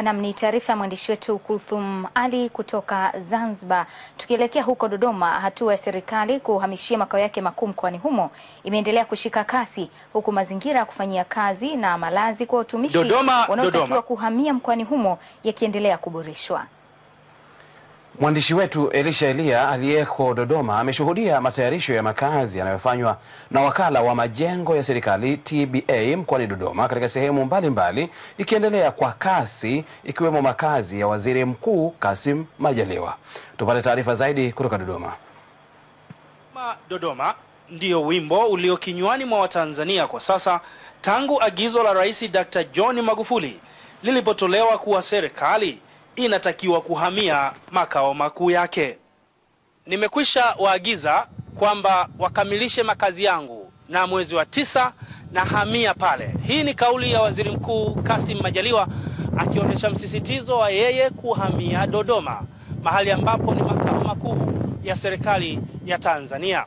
Ni taarifa ya mwandishi wetu Kulthum Ali kutoka Zanzibar. Tukielekea huko Dodoma, hatua ya serikali kuhamishia makao yake makuu mkoani humo imeendelea kushika kasi, huku mazingira ya kufanyia kazi na malazi kwa watumishi wanaotakiwa kuhamia mkoani humo yakiendelea kuboreshwa. Mwandishi wetu Elisha Elia aliyeko Dodoma ameshuhudia matayarisho ya makazi yanayofanywa na wakala wa majengo ya serikali TBA mkoani Dodoma katika sehemu mbalimbali, ikiendelea kwa kasi, ikiwemo makazi ya Waziri Mkuu Kassim Majaliwa. Tupate taarifa zaidi kutoka Dodoma. Dodoma ndio wimbo ulio kinywani mwa Watanzania kwa sasa tangu agizo la Rais Dr. John Magufuli lilipotolewa kuwa serikali inatakiwa kuhamia makao makuu yake. Nimekwisha waagiza kwamba wakamilishe makazi yangu na mwezi wa 9 na hamia pale. Hii ni kauli ya Waziri Mkuu Kassim Majaliwa akionyesha msisitizo wa yeye kuhamia Dodoma, mahali ambapo ni makao makuu ya serikali ya Tanzania.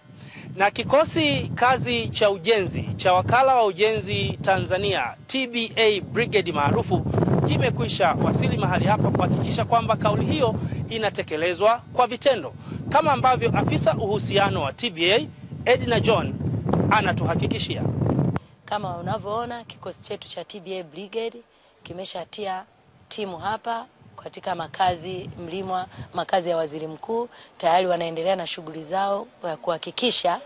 Na kikosi kazi cha ujenzi cha wakala wa ujenzi Tanzania TBA Brigade maarufu imekwisha wasili mahali hapa kuhakikisha kwamba kauli hiyo inatekelezwa kwa vitendo, kama ambavyo afisa uhusiano wa TBA Edna John anatuhakikishia. Kama unavyoona, kikosi chetu cha TBA Brigade kimeshatia timu hapa katika makazi Mlimwa, makazi ya Waziri Mkuu. Tayari wanaendelea na shughuli zao ya kuhakikisha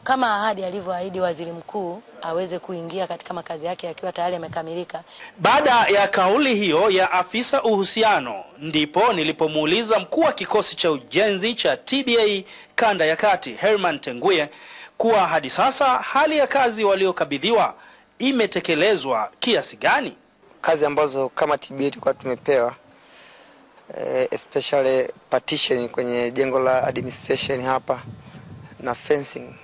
kama ahadi alivyoahidi Waziri Mkuu aweze kuingia katika makazi yake akiwa tayari yamekamilika. Baada ya kauli hiyo ya afisa uhusiano, ndipo nilipomuuliza mkuu wa kikosi cha ujenzi cha TBA kanda ya kati Herman Tenguye kuwa hadi sasa hali ya kazi waliokabidhiwa imetekelezwa kiasi gani. Kazi ambazo kama TBA tulikuwa tumepewa especially partition kwenye jengo la administration hapa na fencing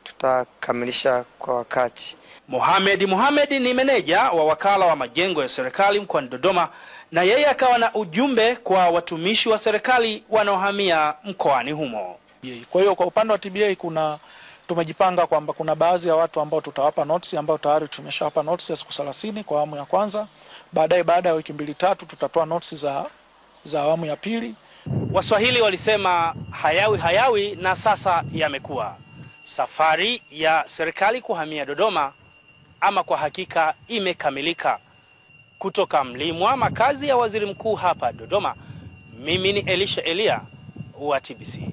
tutakamilisha kwa wakati. Mohamed ni meneja wa wakala wa majengo ya serikali mkoani Dodoma, na yeye akawa na ujumbe kwa watumishi wa serikali wanaohamia mkoani humo. Kwa hiyo kwa upande wa TBA tumejipanga kwamba kuna baadhi ya watu ambao tutawapa notice, ambao tayari tumeshawapa notice ya siku 30 kwa awamu ya kwanza. Baadaye baada ya wiki 2-3 tutatoa notice za awamu ya pili. Waswahili walisema hayawi na sasa yamekuwa. Safari ya serikali kuhamia Dodoma ama kwa hakika imekamilika. Kutoka Mlimwa, makazi ya Waziri Mkuu hapa Dodoma, mimi ni Elisha Elia wa TBC.